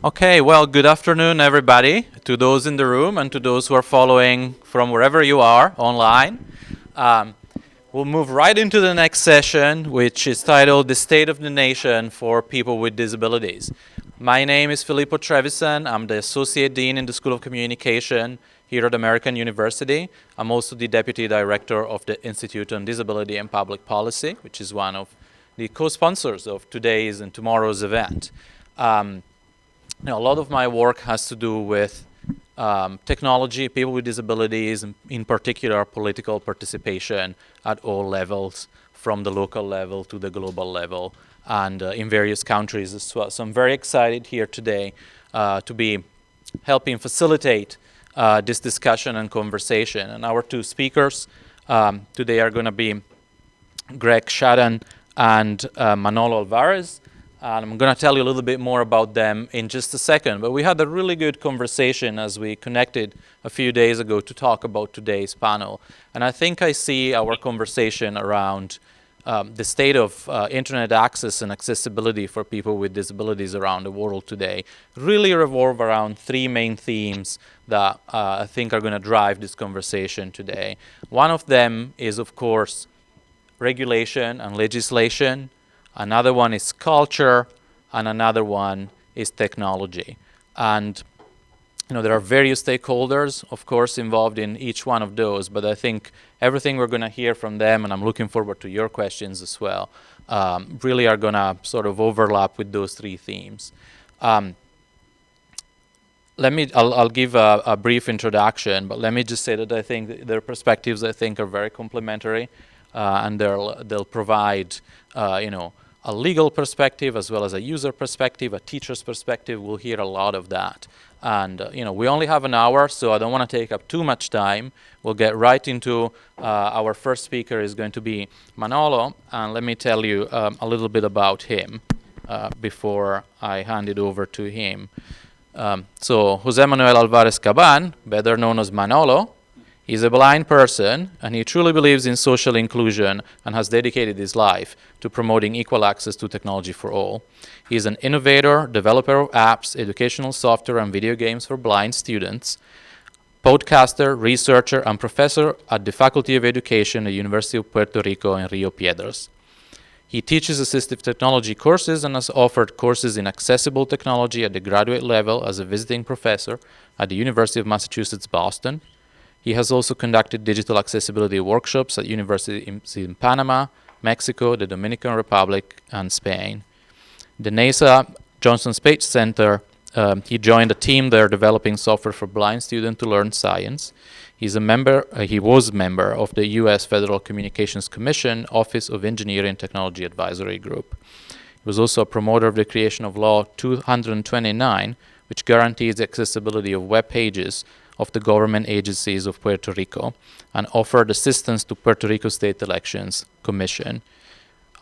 Okay, well, good afternoon, everybody, to those in the room and to those who are following from wherever you are online. Um, we'll move right into the next session, which is titled The State of the Nation for People with Disabilities. My name is Filippo Trevisan. I'm the Associate Dean in the School of Communication here at American University. I'm also the Deputy Director of the Institute on Disability and Public Policy, which is one of the co-sponsors of today's and tomorrow's event. A lot of my work has to do with technology, people with disabilities, and in particular political participation at all levels, from the local level to the global level, and in various countries as well. So I'm very excited here today to be helping facilitate this discussion and conversation. And our two speakers today are going to be Greg Shatan and Manolo Álvarez. And I'm going to tell you a little bit more about them in just a second. But we had a really good conversation as we connected a few days ago to talk about today's panel. And I think I see our conversation around the state of internet access and accessibility for people with disabilities around the world today really revolve around three main themes that I think are going to drive this conversation today. One of them is, of course, regulation and legislation. Another one is culture, and another one is technology. And there are various stakeholders, of course, involved in each one of those, but I think everything we're going to hear from them, and I'm looking forward to your questions as well, really are going to sort of overlap with those three themes. I'll give a brief introduction, but let me just say that I think their perspectives, I think, are very complementary, and they'll provide, a legal perspective as well as a user perspective, a teacher's perspective. We'll hear a lot of that. And, we only have an hour, so I don't want to take up too much time. We'll get right into our first speaker is going to be Manolo. And let me tell you a little bit about him before I hand it over to him. So José Manolo Álvarez Caban, better known as Manolo, he's a blind person, and he truly believes in social inclusion and has dedicated his life to promoting equal access to technology for all. He is an innovator, developer of apps, educational software, and video games for blind students, podcaster, researcher, and professor at the Faculty of Education at the University of Puerto Rico in Rio Piedras. He teaches assistive technology courses and has offered courses in accessible technology at the graduate level as a visiting professor at the University of Massachusetts, Boston. He has also conducted digital accessibility workshops at universities in Panama, Mexico, the Dominican Republic, and Spain. The NASA Johnson Space Center, he joined a team there developing software for blind students to learn science. He was a member of the U.S. Federal Communications Commission Office of Engineering Technology Advisory Group. He was also a promoter of the creation of Law 229, which guarantees the accessibility of web pages of the government agencies of Puerto Rico, and offered assistance to Puerto Rico State Elections Commission,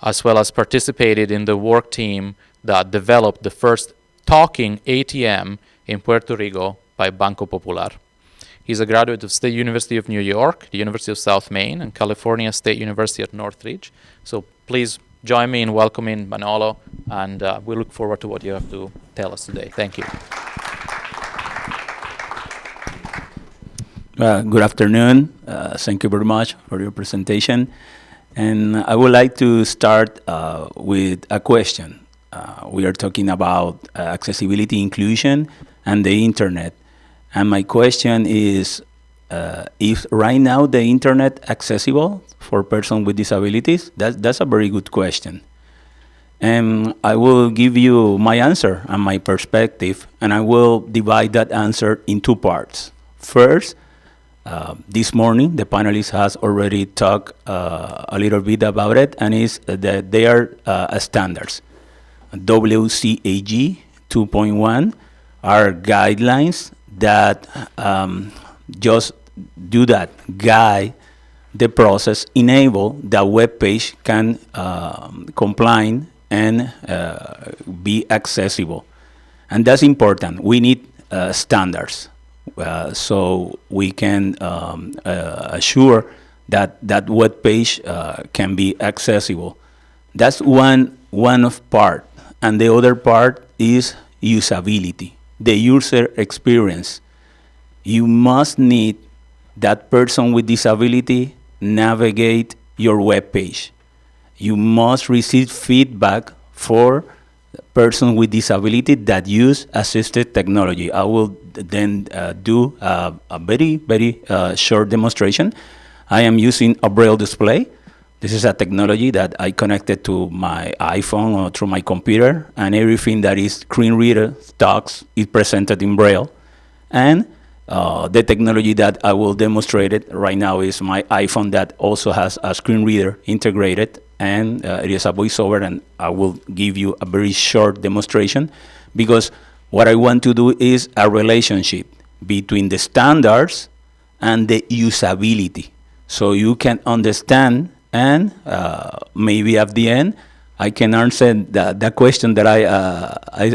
as well as participated in the work team that developed the first talking ATM in Puerto Rico by Banco Popular. He's a graduate of State University of New York, the University of South Maine, and California State University at Northridge. So please join me in welcoming Manolo, and we look forward to what you have to tell us today. Thank you. Good afternoon. Thank you very much for your presentation. And I would like to start with a question. We are talking about accessibility, inclusion, and the internet. And my question is, if right now the internet accessible for persons with disabilities? That's a very good question. And I will give you my answer and my perspective, and I will divide that answer in two parts. First, this morning, the panelists has already talked a little bit about it, and is that they are standards. WCAG 2.1 are guidelines that just do that, guide the process, enable that web page can comply and be accessible. And that's important. We need standards. So we can assure that that web page can be accessible. That's one of part, and the other part is usability, the user experience. You must need that person with disability navigate your web page. You must receive feedback for person with disability that use assistive technology. I will then do a very short demonstration. I am using a braille display. This is a technology that I connected to my iPhone or through my computer, and everything that is screen reader talks is presented in braille. And the technology that I will demonstrate it right now is my iPhone that also has a screen reader integrated, and it is a voiceover, and I will give you a very short demonstration because what I want to do is a relationship between the standards and the usability, so you can understand, and maybe at the end I can answer the question that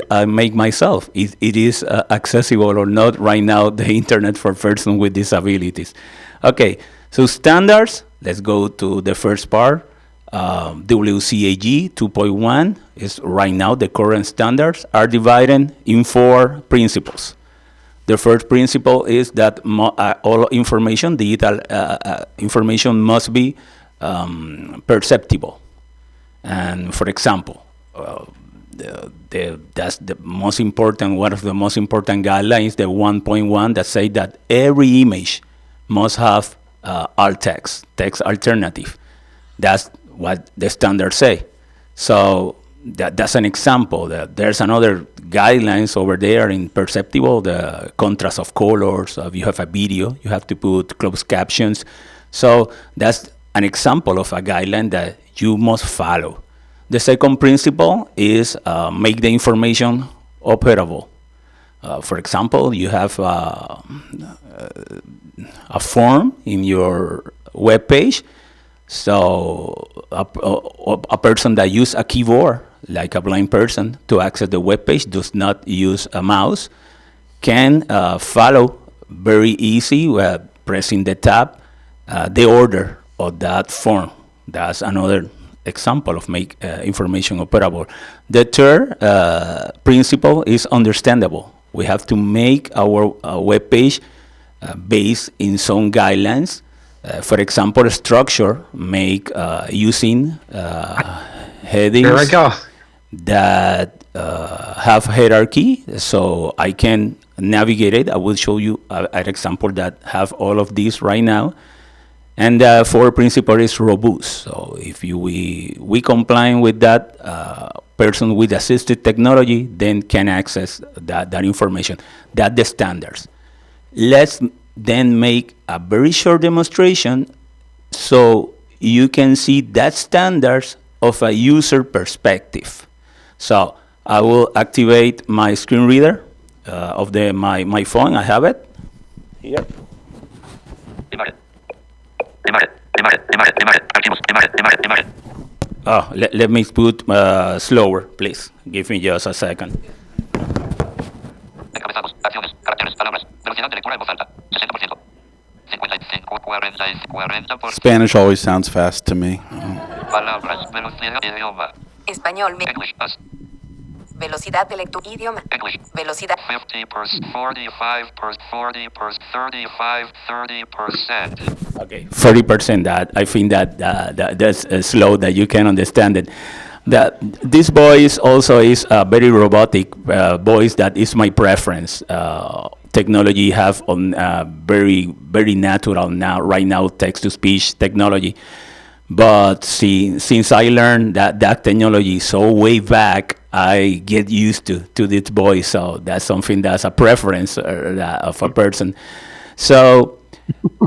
I make myself. It is accessible or not right now, the internet for persons with disabilities. Okay, so standards, let's go to the first part. WCAG 2.1 is right now the current standards are divided in 4 principles. The first principle is that all information, digital information, must be perceptible. And for example, that's the most important, one of the most important guidelines, the 1.1, that say that every image must have alt text alternative. That's what the standards say. So that's an example. There's another guidelines over there in perceptible, the contrast of colors. If you have a video, you have to put closed captions. So that's an example of a guideline that you must follow. The second principle is make the information operable. For example, you have a form in your web page. So a person that uses a keyboard, like a blind person, to access the web page, does not use a mouse, can follow very easy pressing the tab the order of that form. That's another example of make information operable. The third principle is understandable. We have to make our web page based in some guidelines. For example, structure, make using headings Here I go. that have hierarchy, so I can navigate it. I will show you an example that have all of these right now. And the fourth principle is robust. So if we comply with that, person with assistive technology then can access that information. That's the standards. Let's then make a very short demonstration so you can see that standards of a user perspective. So I will activate my screen reader of my phone. I have it here. Oh, let me put slower, please. Give me just a second. Spanish always sounds fast to me. Español. Velocidad de lectura. Idioma. Velocidad. 50%, 45%, 40%, 30%. Okay, 40%. That I think that's slow, that you can understand it. This voice also is a very robotic voice. That is my preference. Technology have on very natural now right now text to speech technology. But since I learned that technology so way back, I get used to this voice. So that's something that's a preference of a person. So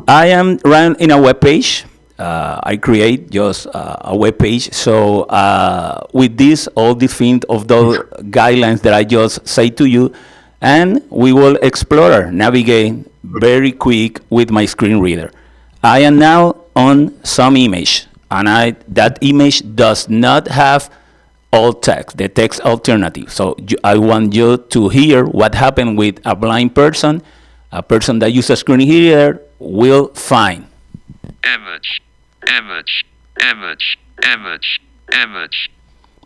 I am running in a web page. I create just a web page. So with this, all the things of those guidelines that I just say to you, and we will explore, navigate very quick with my screen reader. I am now on some image, and that image does not have alt text, the text alternative. So I want you to hear what happened with a blind person. A person that uses a screen reader will find. Image, image, image, image, image.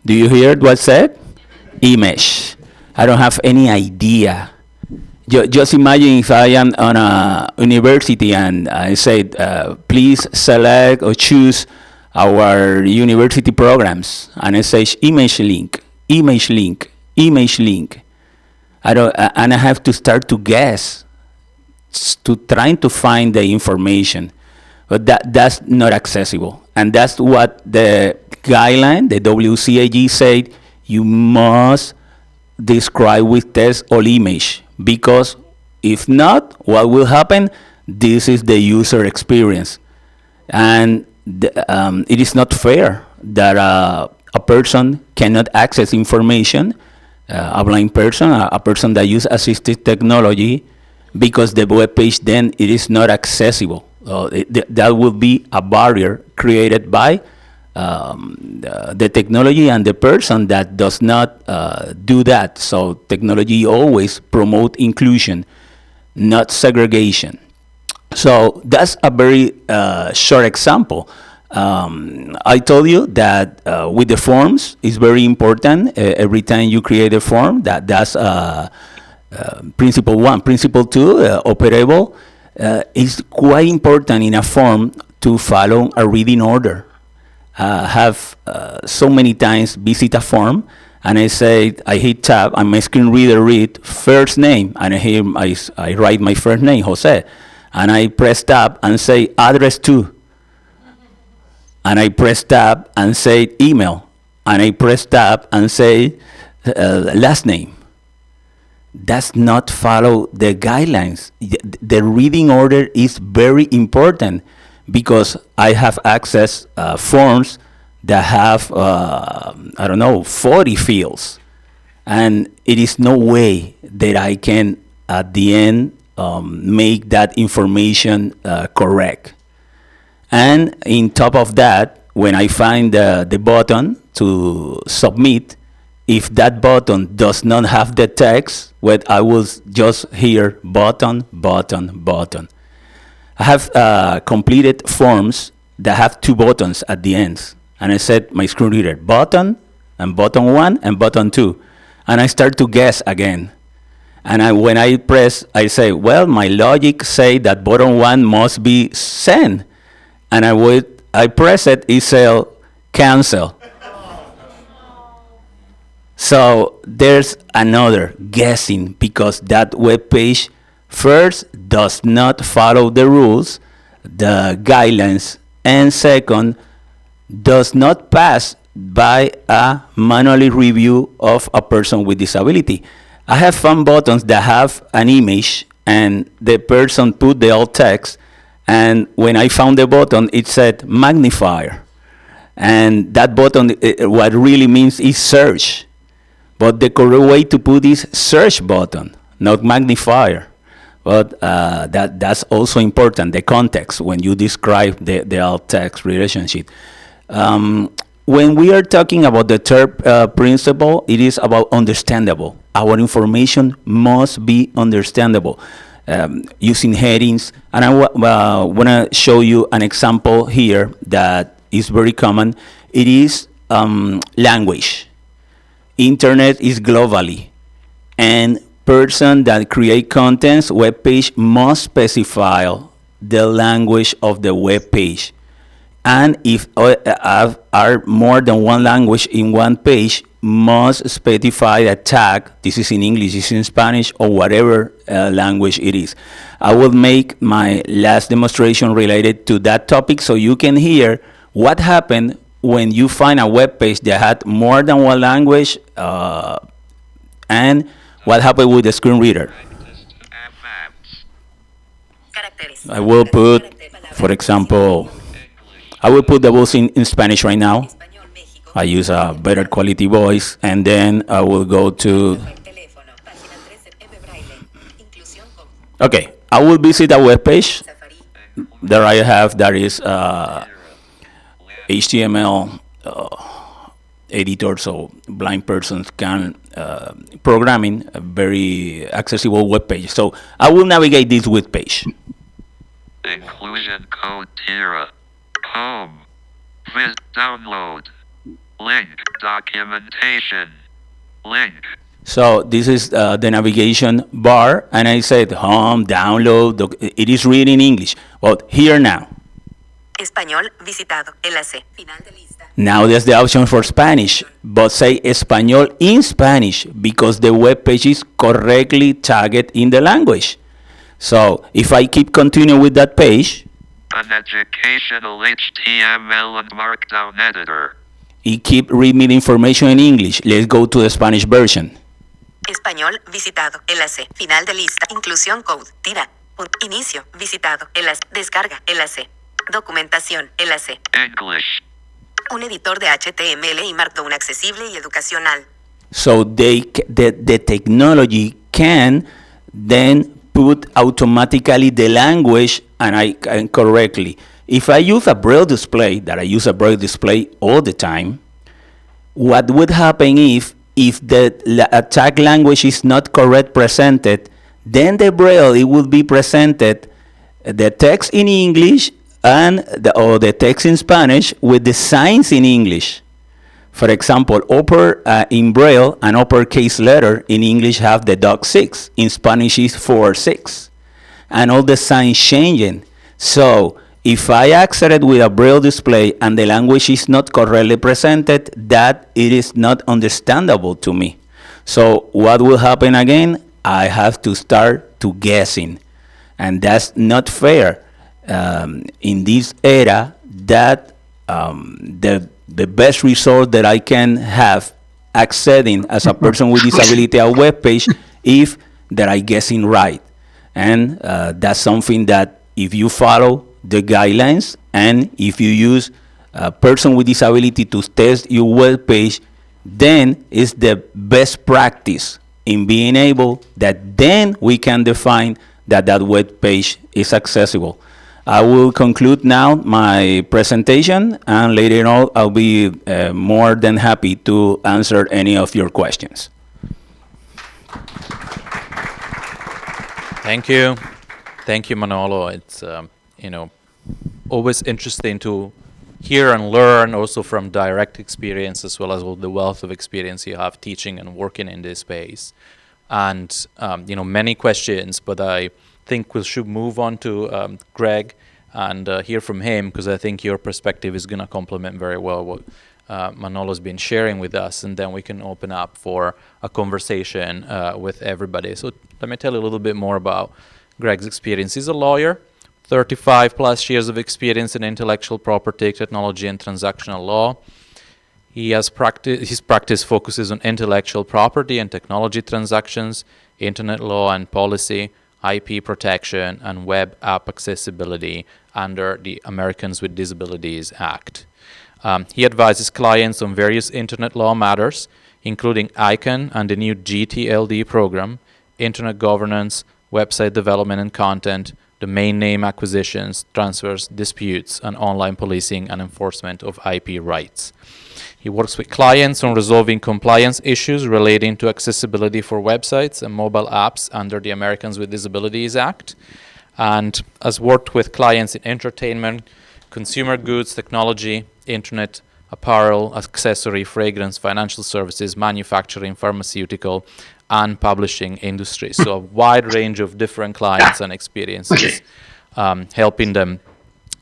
Do you hear what said? Image. I don't have any idea. Just imagine if I am on a university and I said, please select or choose our university programs, and I say image link, image link, image link. I don't, and I have to start to guess, to trying to find the information, but that's not accessible, and that's what the guideline, the WCAG said, you must describe with text or image, because if not, what will happen? This is the user experience, and it is not fair that a person cannot access information, a blind person, a person that uses assistive technology, because the web page then it is not accessible. That will be a barrier created by the technology and the person that does not do that. So technology always promote inclusion, not segregation. So that's a very short example. I told you that with the forms, it's very important. Every time you create a form, that's principle one. Principle two, operable, is quite important in a form to follow a reading order. Have so many times visit a form, and I say, I hit tab, and my screen reader read first name, and I write my first name, Jose, and I press tab and say address to, and I press tab and say email, and I press tab and say last name. Does not follow the guidelines. The reading order is very important, because I have access forms that have, I don't know, 40 fields. And it is no way that I can, at the end, make that information correct. And in top of that, when I find the button to submit, if that button does not have the text, what I will just hear button, button, button. I have completed forms that have two buttons at the ends, and I said my screen reader button and button 1 and button 2, and I start to guess again. And when I press, I say, well, my logic say that button 1 must be send, and I press it, it says cancel. So there's another guessing, because that web page first does not follow the rules, the guidelines, and second, does not pass by a manually review of a person with disability. I have found buttons that have an image and the person put the alt text, and when I found the button, it said magnifier. And that button, what really means is search. But the correct way to put is search button, not magnifier. But that's also important, the context, when you describe the alt text relationship. When we are talking about the third principle, it is about understandable. Our information must be understandable, using headings. And I want to show you an example here that is very common. It is language. Internet is globally, and person that create contents web page must specify the language of the web page. And if are more than one language in one page, must specify a tag. This is in English, this is in Spanish, or whatever language it is. I will make my last demonstration related to that topic, so you can hear what happened when you find a web page that had more than one language, and what happened with the screen reader. I will put, for example, I will put the voice in Spanish right now. I use a better quality voice, and then I will go to, okay, I will visit a web page. There I have, that is HTML editor, so blind persons can programming a very accessible web page. So I will navigate this web page. Inclusion code Tira. Home. Download. Link. Documentation. Link. So this is the navigation bar, and I said home, download, it is reading English. But here now. Español visitado. Enlace. Final de lista. Now there's the option for Spanish, but say Español in Spanish because the web page is correctly tagged in the language. So if I keep continuing with that page, An educational HTML and Markdown editor. it keep reading me the information in English. Let's go to the Spanish version. Español visitado. Enlace. Final de lista. Inclusión code. Tira. Inicio. Visitado. Enlace. Descarga. Enlace. Documentación. Enlace. English. Un editor de HTML y Markdown accesible y educacional. So the technology can then put automatically the language and correctly. If I use a braille display, that I use a braille display all the time, what would happen if the tag language is not correct presented, then the braille, it would be presented the text in English and the text in Spanish with the signs in English. For example, in braille, an uppercase letter in English have the dog 6. In Spanish is 4-6. And all the signs changing. So if I access with a braille display and the language is not correctly presented, that it is not understandable to me. So what will happen again? I have to start to guessing. And that's not fair. In this era, that the best result that I can have accessing as a person with disability a web page if that I guessing right. And that's something that if you follow the guidelines and if you use a person with disability to test your web page, then it's the best practice in being able that then we can define that web page is accessible. I will conclude now my presentation, and later on I'll be more than happy to answer any of your questions. Thank you. Thank you, Manolo. It's always interesting to hear and learn also from direct experience as well as all the wealth of experience you have teaching and working in this space. And many questions, but I think we should move on to Greg and hear from him, because I think your perspective is going to complement very well what Manolo's been sharing with us, and then we can open up for a conversation with everybody. So let me tell you a little bit more about Greg's experience. He's a lawyer, 35 plus years of experience in intellectual property, technology, and transactional law. His practice focuses on intellectual property and technology transactions, internet law and policy, IP protection, and web app accessibility under the Americans with Disabilities Act. He advises clients on various internet law matters, including ICANN and the new GTLD program, internet governance, website development and content, domain name acquisitions, transfers, disputes, and online policing and enforcement of IP rights. He works with clients on resolving compliance issues relating to accessibility for websites and mobile apps under the Americans with Disabilities Act, and has worked with clients in entertainment, consumer goods, technology, internet, apparel, accessory, fragrance, financial services, manufacturing, pharmaceutical, and publishing industries. So a wide range of different clients and experiences, helping them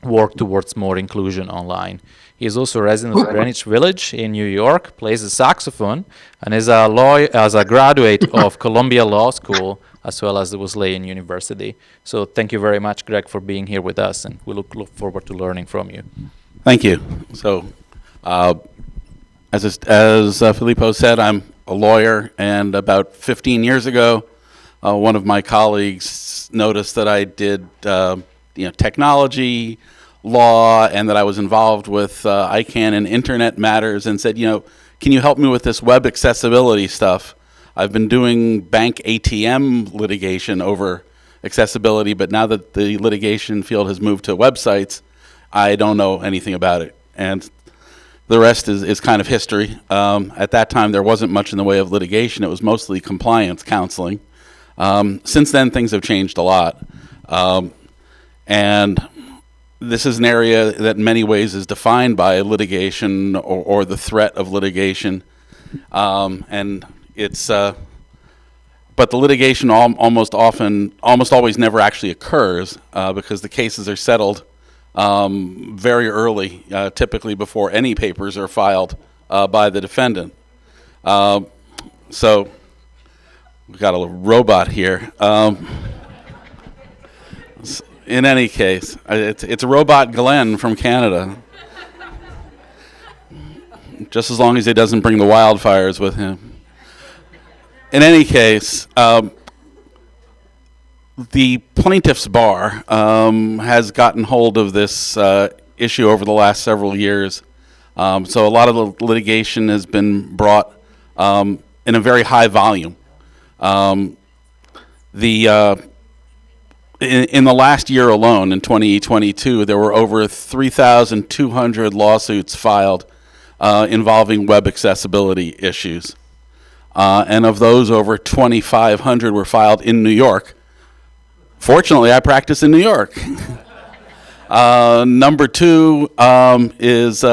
work towards more inclusion online. He is also a resident of Greenwich Village in New York, plays the saxophone, and is a graduate of Columbia Law School as well as the Wesleyan University. So thank you very much, Greg, for being here with us, and we look forward to learning from you. Thank you. So, as Filippo said, I'm a lawyer, and about 15 years ago, one of my colleagues noticed that I did technology law and that I was involved with ICANN and internet matters, and said, can you help me with this web accessibility stuff? I've been doing bank ATM litigation over accessibility, but now that the litigation field has moved to websites, I don't know anything about it. And the rest is kind of history. At that time, there wasn't much in the way of litigation. It was mostly compliance counseling. Since then, things have changed a lot. And this is an area that in many ways is defined by litigation or the threat of litigation. And it's but the litigation almost always never actually occurs because the cases are settled very early, typically before any papers are filed by the defendant. So we've got a robot here. In any case, it's a robot Glenn from Canada. Just as long as he doesn't bring the wildfires with him. In any case, the plaintiff's bar has gotten hold of this issue over the last several years. So a lot of the litigation has been brought in a very high volume. In the last year alone, in 2022, there were over 3,200 lawsuits filed involving web accessibility issues. And of those, over 2,500 were filed in New York. Fortunately, I practice in New York. Number two is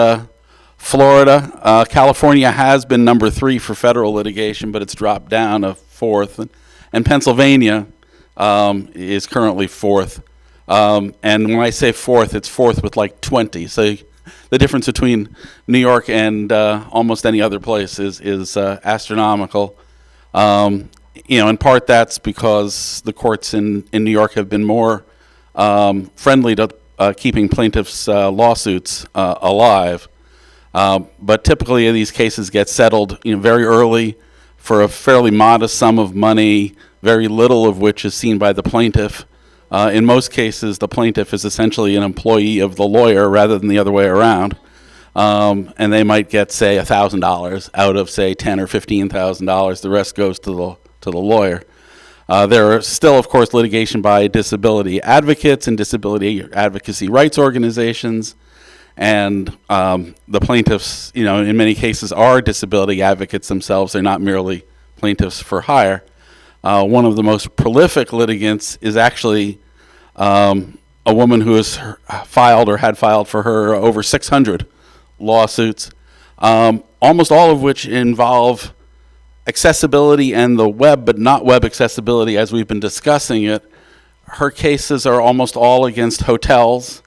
Florida. California has been number 3 for federal litigation, but it's dropped down to 4th. And Pennsylvania is currently 4th. And when I say 4th, it's 4th with like 20. So the difference between New York and almost any other place is astronomical. In part that's because the courts in New York have been more friendly to keeping plaintiffs' lawsuits alive. But typically these cases get settled very early for a fairly modest sum of money, very little of which is seen by the plaintiff. In most cases, the plaintiff is essentially an employee of the lawyer rather than the other way around. And they might get, say, $1,000 out of, say, $10,000 or $15,000. The rest goes to the lawyer. There are still, of course, litigation by disability advocates and disability advocacy rights organizations. And the plaintiffs, in many cases are disability advocates themselves. They're not merely plaintiffs for hire. One of the most prolific litigants is actually a woman who has filed or had filed for her over 600 lawsuits, almost all of which involve accessibility and the web, but not web accessibility as we've been discussing it. Her cases are almost all against hotels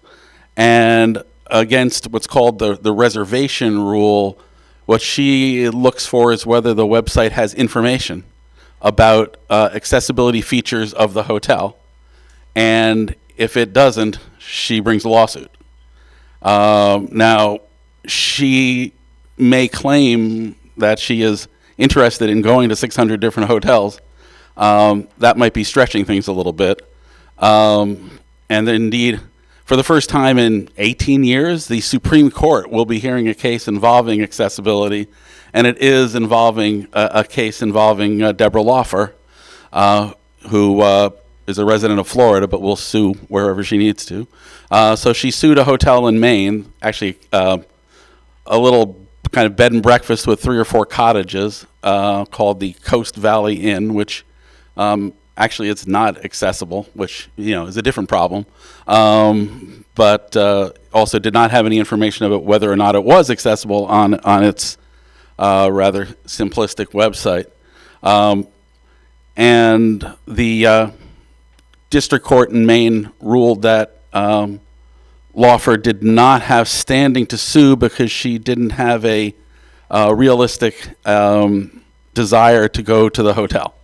and against what's called the reservation rule. What she looks for is whether the website has information about accessibility features of the hotel. And if it doesn't, she brings a lawsuit. Now, she may claim that she is interested in going to 600 different hotels. That might be stretching things a little bit. And indeed, for the first time in 18 years, the Supreme Court will be hearing a case involving accessibility, and it is involving a case involving Deborah Laufer, who is a resident of Florida, but will sue wherever she needs to. So she sued a hotel in Maine, actually a little kind of bed and breakfast with 3 or 4 cottages called the Coast Valley Inn, which actually it's not accessible, which is a different problem, but also did not have any information about whether or not it was accessible on its rather simplistic website. And the district court in Maine ruled that Laufer did not have standing to sue because she didn't have a realistic desire to go to the hotel.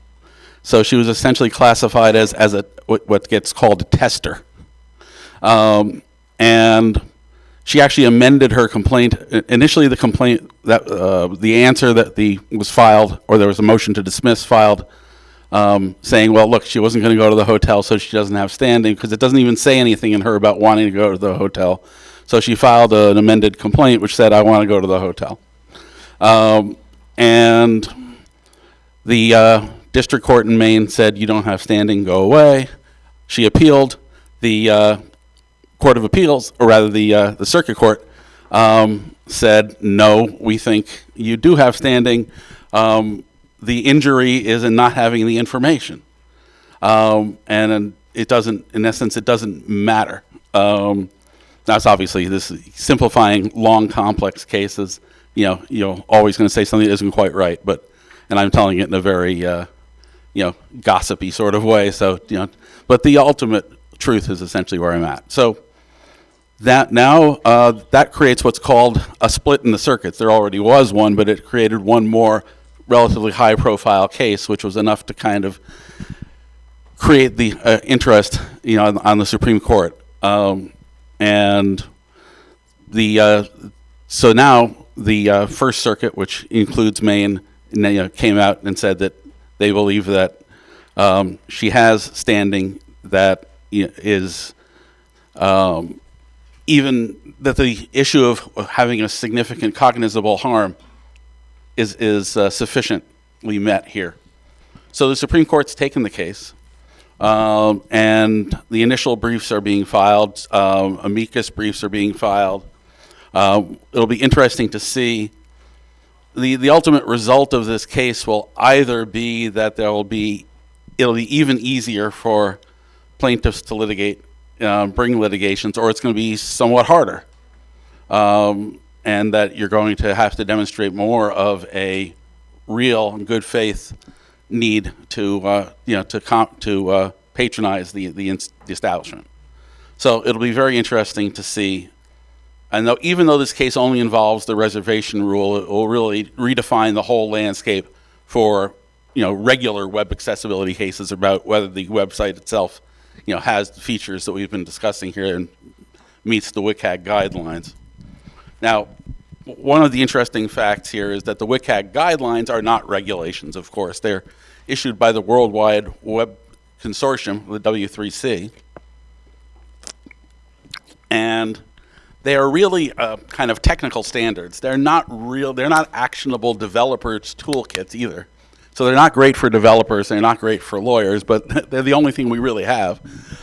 So she was essentially classified as what gets called a tester. And she actually amended her complaint. Initially, the complaint that the answer that was filed, or there was a motion to dismiss filed, saying, well, look, she wasn't going to go to the hotel, so she doesn't have standing, because it doesn't even say anything in her about wanting to go to the hotel. So she filed an amended complaint which said, I want to go to the hotel. And the district court in Maine said, you don't have standing, go away. She appealed. The Court of Appeals, or rather the circuit court, said, no, we think you do have standing. The injury is in not having the information. And it doesn't, in essence, it doesn't matter. That's obviously, this is simplifying long, complex cases. You're always going to say something that isn't quite right, and I'm telling it in a very, gossipy sort of way. So, but the ultimate truth is essentially where I'm at. So that now, that creates what's called a split in the circuits. There already was one, but it created one more relatively high-profile case, which was enough to kind of create the interest, on the Supreme Court. And so now the First Circuit, which includes Maine, came out and said that they believe that she has standing that is even that the issue of having a significant cognizable harm is sufficiently met here. So the Supreme Court's taken the case, and the initial briefs are being filed, amicus briefs are being filed. It'll be interesting to see. The ultimate result of this case will either be that it'll be even easier for plaintiffs to litigate, bring litigations, or it's going to be somewhat harder, and that you're going to have to demonstrate more of a real and good faith need to patronize the establishment. So it'll be very interesting to see. And even though this case only involves the reservation rule, it will really redefine the whole landscape for regular web accessibility cases about whether the website itself has the features that we've been discussing here and meets the WCAG guidelines. Now, one of the interesting facts here is that the WCAG guidelines are not regulations, of course. They're issued by the World Wide Web Consortium, the W3C, and they are really kind of technical standards. They're not actionable developers' toolkits either. So they're not great for developers, they're not great for lawyers, but they're the only thing we really have.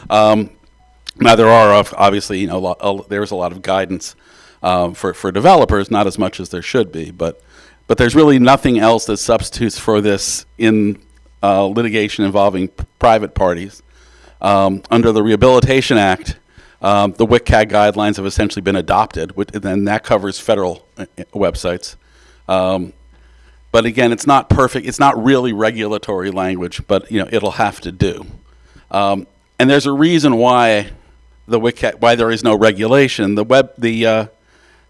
Now there are obviously, there's a lot of guidance for developers, not as much as there should be, but there's really nothing else that substitutes for this in litigation involving private parties. Under the Rehabilitation Act, the WCAG guidelines have essentially been adopted, and that covers federal websites. But again, it's not perfect. It's not really regulatory language, but it'll have to do. And there's a reason why why there is no regulation. The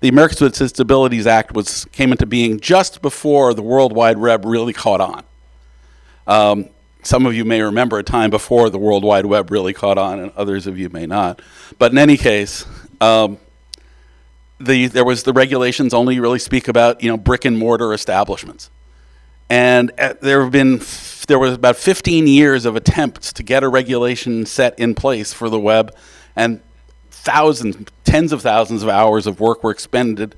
Americans with Disabilities Act came into being just before the World Wide Web really caught on. Some of you may remember a time before the World Wide Web really caught on, and others of you may not. But in any case, the regulations only really speak about brick and mortar establishments, and there was about 15 years of attempts to get a regulation set in place for the web, and tens of thousands of hours of work were expended.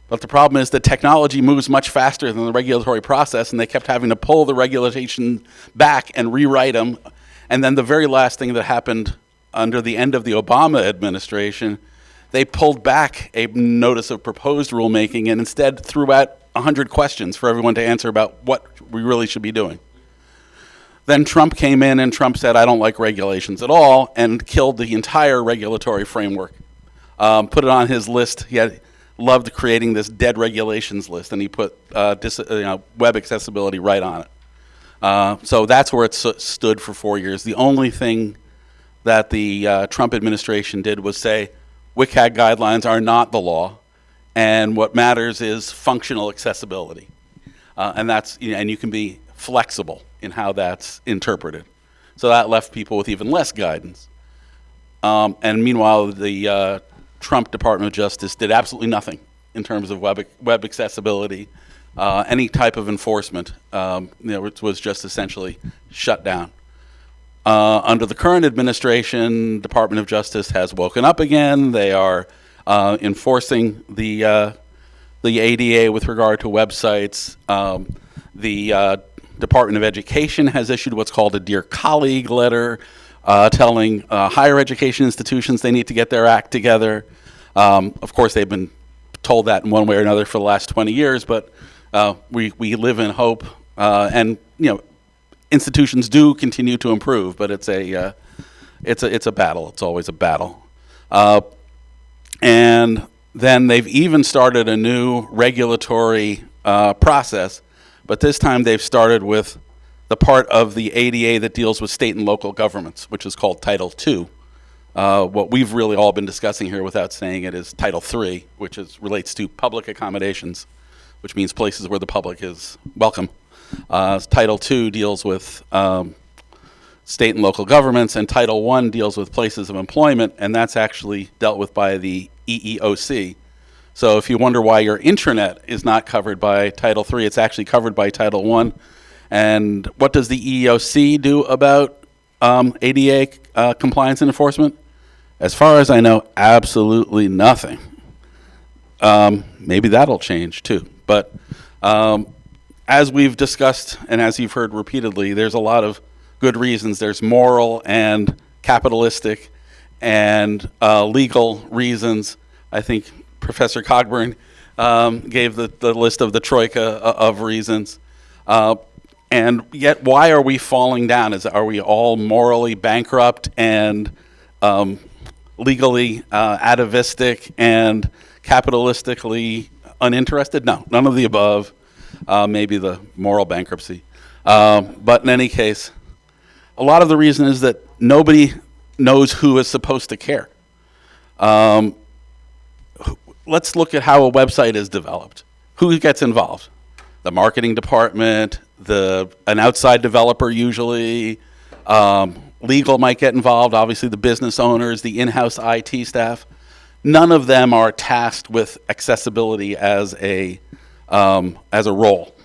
But the problem is that technology moves much faster than the regulatory process, and they kept having to pull the regulation back and rewrite them. And then the very last thing that happened under the end of the Obama administration, they pulled back a notice of proposed rulemaking and instead threw out 100 questions for everyone to answer about what we really should be doing. Then Trump came in and Trump said, I don't like regulations at all, and killed the entire regulatory framework. Put it on his list. He loved creating this dead regulations list, and he put web accessibility right on it. So that's where it stood for 4 years. The only thing that the Trump administration did was say, WCAG guidelines are not the law, and what matters is functional accessibility. And you can be flexible in how that's interpreted. So that left people with even less guidance. And meanwhile, the Trump Department of Justice did absolutely nothing in terms of web accessibility, any type of enforcement. It was just essentially shut down. Under the current administration, Department of Justice has woken up again. They are enforcing the ADA with regard to websites. The Department of Education has issued what's called a Dear Colleague letter, telling higher education institutions they need to get their act together. Of course, they've been told that in one way or another for the last 20 years, but we live in hope. And institutions do continue to improve, but it's a battle. It's always a battle. And then they've even started a new regulatory process, but this time they've started with the part of the ADA that deals with state and local governments, which is called Title II. What we've really all been discussing here without saying it is Title III, which relates to public accommodations, which means places where the public is welcome. Title II deals with state and local governments, and Title I deals with places of employment, and that's actually dealt with by the EEOC. So if you wonder why your intranet is not covered by Title III, it's actually covered by Title I. And what does the EEOC do about ADA compliance and enforcement? As far as I know, absolutely nothing. Maybe that'll change too. But as we've discussed and as you've heard repeatedly, there's a lot of good reasons. There's moral and capitalistic and legal reasons. I think Professor Cogburn gave the list of the troika of reasons. And yet, why are we falling down? Are we all morally bankrupt and legally atavistic and capitalistically uninterested? No, none of the above. Maybe the moral bankruptcy. But in any case, a lot of the reason is that nobody knows who is supposed to care. Let's look at how a website is developed. Who gets involved? The marketing department, an outside developer usually, legal might get involved, obviously the business owners, the in-house IT staff. None of them are tasked with accessibility as a role.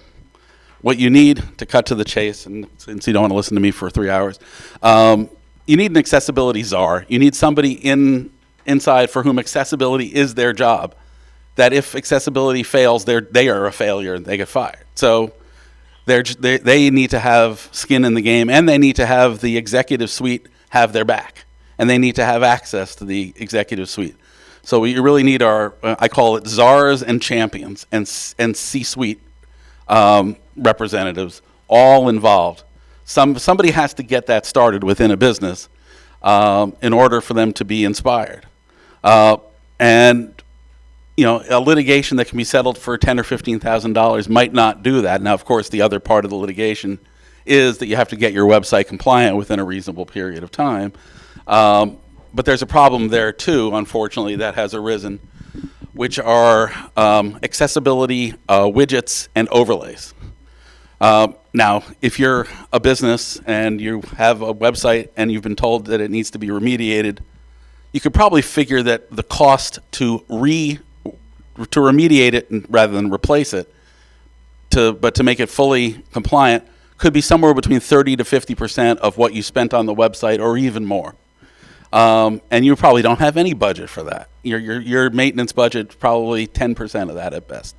What you need, to cut to the chase, and since you don't want to listen to me for 3 hours, you need an accessibility czar. You need somebody inside for whom accessibility is their job, that if accessibility fails, they are a failure and they get fired. So they need to have skin in the game, and they need to have the executive suite have their back, and they need to have access to the executive suite. So we really need I call it czars and champions and C-suite representatives all involved. Somebody has to get that started within a business in order for them to be inspired. And a litigation that can be settled for $10,000 or $15,000 might not do that. Now, of course, the other part of the litigation is that you have to get your website compliant within a reasonable period of time. But there's a problem there too, unfortunately, that has arisen, which are accessibility widgets and overlays. Now, if you're a business and you have a website and you've been told that it needs to be remediated, you could probably figure that the cost to remediate it rather than replace it, but to make it fully compliant, could be somewhere between 30 to 50% of what you spent on the website, or even more. And you probably don't have any budget for that. Your maintenance budget probably 10% of that at best.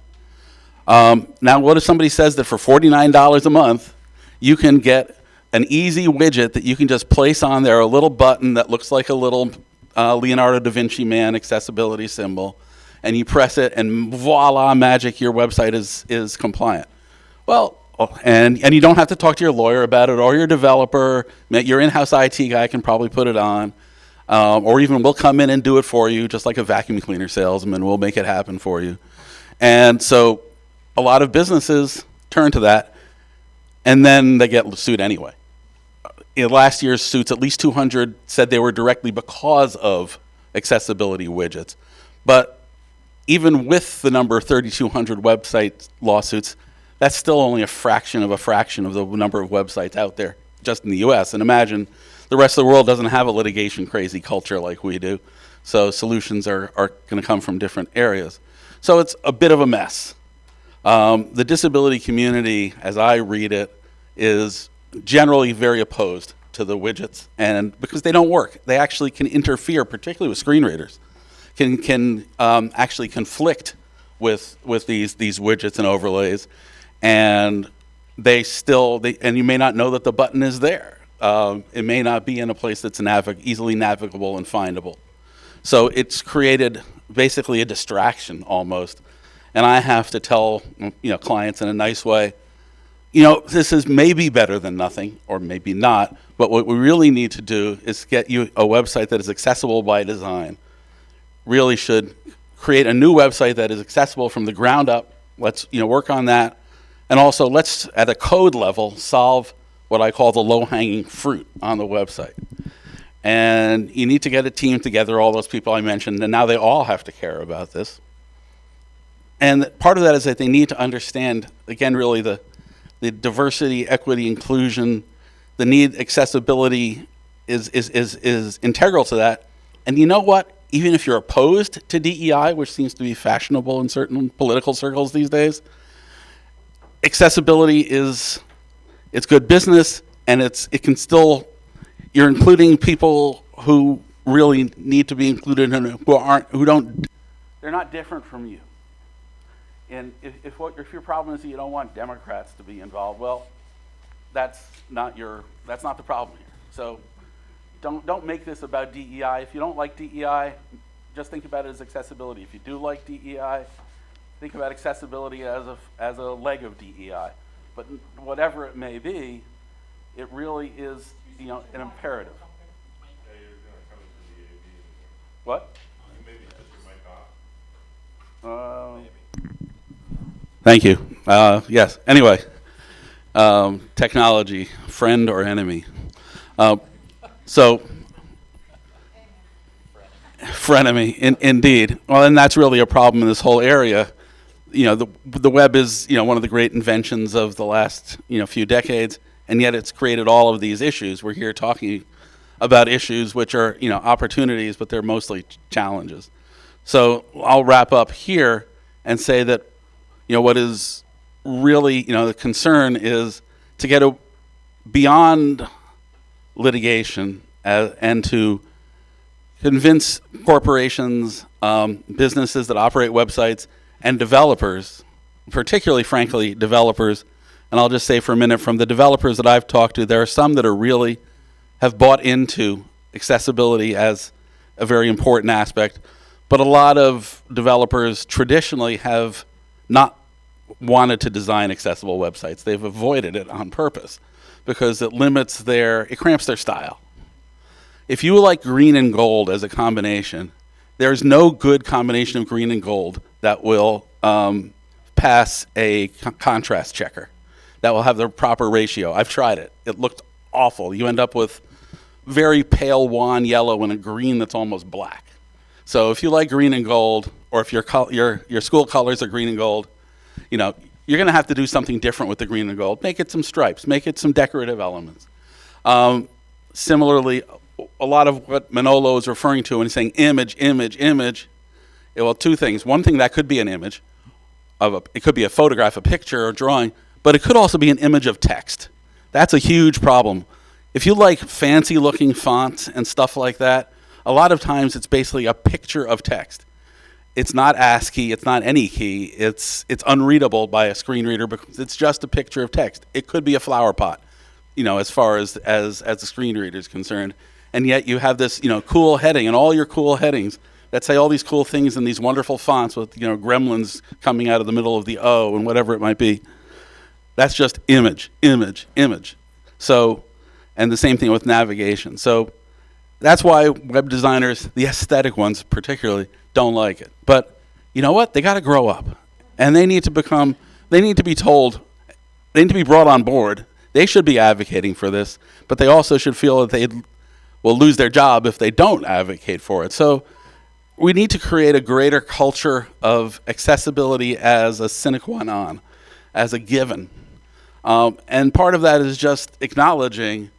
Now, what if somebody says that for $49 a month, you can get an easy widget that you can just place on there, a little button that looks like a little Leonardo da Vinci man accessibility symbol, and you press it, and voila, magic, your website is compliant. Well, and you don't have to talk to your lawyer about it, or your developer. Your in-house IT guy can probably put it on, or even we'll come in and do it for you, just like a vacuum cleaner salesman. We'll make it happen for you. And so a lot of businesses turn to that, and then they get sued anyway. In last year's suits, at least 200 said they were directly because of accessibility widgets. But even with the number of 3,200 website lawsuits, that's still only a fraction of the number of websites out there just in the US. And imagine the rest of the world doesn't have a litigation crazy culture like we do. So solutions are going to come from different areas. So it's a bit of a mess. The disability community, as I read it, is generally very opposed to the widgets, and because they don't work. They actually can interfere, particularly with screen readers, can actually conflict with these widgets and overlays, and and you may not know that the button is there. It may not be in a place that's easily navigable and findable. So it's created basically a distraction almost. And I have to tell clients in a nice way, this is maybe better than nothing, or maybe not, but what we really need to do is get you a website that is accessible by design. Really should create a new website that is accessible from the ground up. Let's work on that. And also let's, at a code level, solve what I call the low-hanging fruit on the website. And you need to get a team together, all those people I mentioned, and now they all have to care about this. And part of that is that they need to understand, again, really the diversity, equity, inclusion, the need, accessibility is integral to that. And you know what? Even if you're opposed to DEI, which seems to be fashionable in certain political circles these days, accessibility it's good business, and it can still, you're including people who really need to be included and they're not different from you. And if your problem is that you don't want Democrats to be involved, well, that's not the problem here. So don't make this about DEI. If you don't like DEI, just think about it as accessibility. If you do like DEI, think about accessibility as a leg of DEI. But whatever it may be, it really is, an imperative. What? Thank you. Yes. Anyway, technology, friend or enemy? So, frenemy, indeed. Well, and that's really a problem in this whole area. The web is, one of the great inventions of the last, few decades, and yet it's created all of these issues. We're here talking about issues which are, opportunities, but they're mostly challenges. So I'll wrap up here and say that, what is really, the concern is to get beyond litigation and to convince corporations, businesses that operate websites, and developers, particularly, frankly, developers. And I'll just say for a minute, from the developers that I've talked to, there are some that are really have bought into accessibility as a very important aspect. But a lot of developers traditionally have not wanted to design accessible websites. They've avoided it on purpose because it cramps their style. If you like green and gold as a combination, there's no good combination of green and gold that will pass a contrast checker, that will have the proper ratio. I've tried it. It looked awful. You end up with very pale wan yellow and a green that's almost black. So if you like green and gold, or if your school colors are green and gold, you're going to have to do something different with the green and gold. Make it some stripes. Make it some decorative elements. Similarly, a lot of what Manolo is referring to when he's saying image, well, two things. One thing, that could be an image. It could be a photograph, a picture, or drawing, but it could also be an image of text. That's a huge problem. If you like fancy-looking fonts and stuff like that, a lot of times it's basically a picture of text. It's not ASCII, it's not any key, it's unreadable by a screen reader because it's just a picture of text. It could be a flower pot, as far as the screen reader is concerned. And yet you have this, cool heading, and all your cool headings that say all these cool things in these wonderful fonts with, gremlins coming out of the middle of the O and whatever it might be. That's just image. So, and the same thing with navigation. So that's why web designers, the aesthetic ones particularly, don't like it. But you know what? They got to grow up. And they need to be told, they need to be brought on board. They should be advocating for this, but they also should feel that they will lose their job if they don't advocate for it. So we need to create a greater culture of accessibility as a sine qua non, as a given. And part of that is just acknowledging,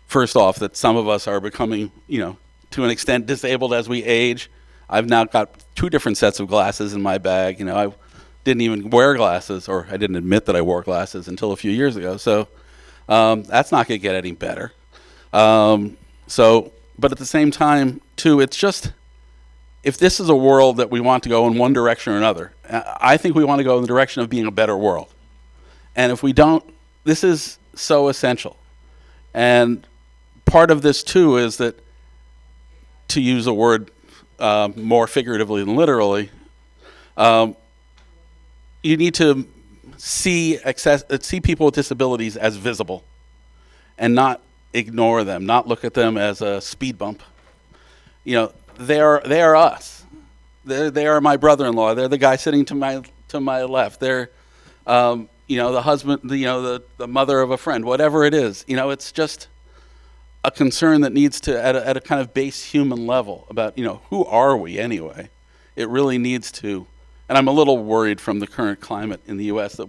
first off, that some of us are becoming, to an extent disabled as we age. I've now got 2 different sets of glasses in my bag. I didn't even wear glasses, or I didn't admit that I wore glasses until a few years ago. So that's not going to get any better. But at the same time, too, it's just, if this is a world that we want to go in one direction or another, I think we want to go in the direction of being a better world. And if we don't, this is so essential. And part of this, too, is that, to use a word more figuratively than literally, you need to see people with disabilities as visible and not ignore them, not look at them as a speed bump. They are us. They are my brother-in-law. They're the guy sitting to my left. They're the husband, the mother of a friend, whatever it is. It's just a concern that needs to, at a kind of base human level, about, who are we anyway? It really needs to, and I'm a little worried from the current climate in the U.S. that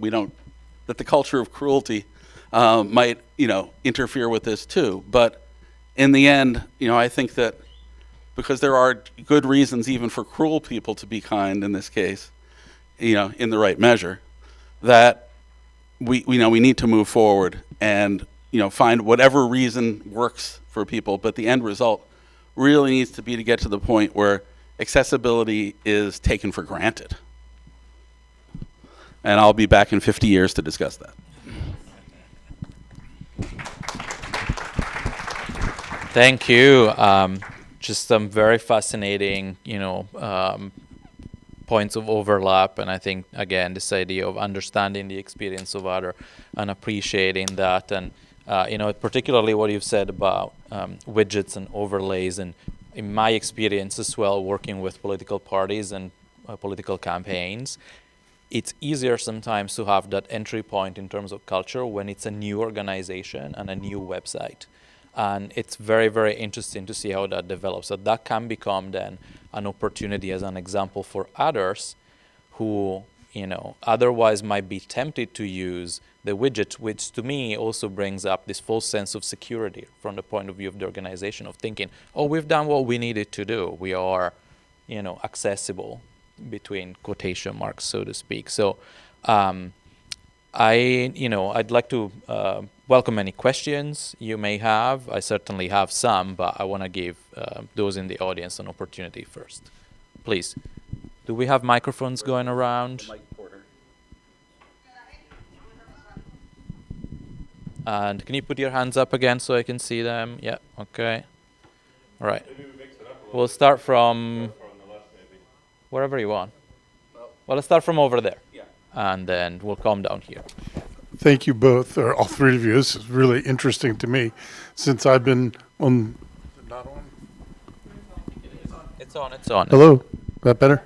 that the culture of cruelty might, interfere with this too. But in the end, I think that because there are good reasons even for cruel people to be kind in this case, in the right measure, that we need to move forward and find whatever reason works for people. But the end result really needs to be to get to the point where accessibility is taken for granted. And I'll be back in 50 years to discuss that. Thank you. Just some very fascinating, points of overlap, and I think again this idea of understanding the experience of other and appreciating that, and particularly what you've said about widgets and overlays, and in my experience as well, working with political parties and political campaigns, it's easier sometimes to have that entry point in terms of culture when it's a new organization and a new website. And it's very, very interesting to see how that develops. So that can become then an opportunity as an example for others who, otherwise might be tempted to use the widget, which to me also brings up this false sense of security from the point of view of the organization, of thinking, oh, we've done what we needed to do. We are, accessible, between quotation marks, so to speak. So I'd like to welcome any questions you may have. I certainly have some, but I want to give those in the audience an opportunity first. Please. Do we have microphones going around? And can you put your hands up again so I can see them? Yeah, okay. All right. We'll start from wherever you want. Well, let's start from over there. Yeah. And then we'll come down here. Thank you both, or all three of you. This is really interesting to me since I've been on. Not on? It's on. Hello? Is that better?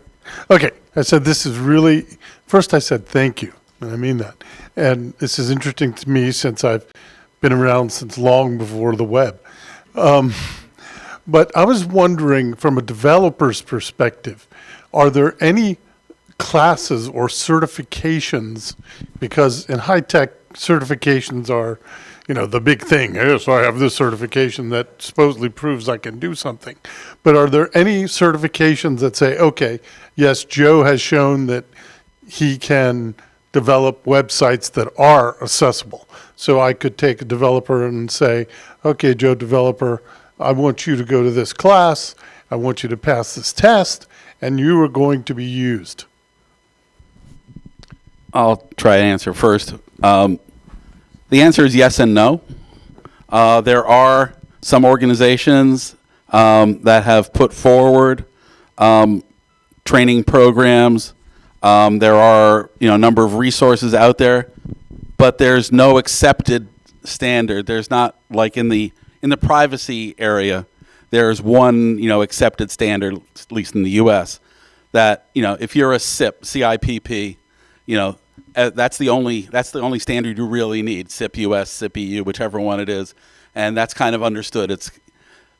Okay. I said this is really, first I said thank you, and I mean that. And this is interesting to me since I've been around since long before the web. But I was wondering, from a developer's perspective, are there any classes or certifications, because in high tech certifications are, the big thing. Yes, I have this certification that supposedly proves I can do something. But are there any certifications that say, okay, yes, Joe has shown that he can develop websites that are accessible. So I could take a developer and say, okay, Joe developer, I want you to go to this class, I want you to pass this test, and you are going to be used. I'll try to answer first. The answer is yes and no. There are some organizations that have put forward training programs. There are a number of resources out there, but there's no accepted standard. There's not, like in the privacy area, there's one accepted standard, at least in the U.S., that if you're a CIPP, that's the only standard you really need. CIP US, CIP EU, whichever one it is, and that's kind of understood.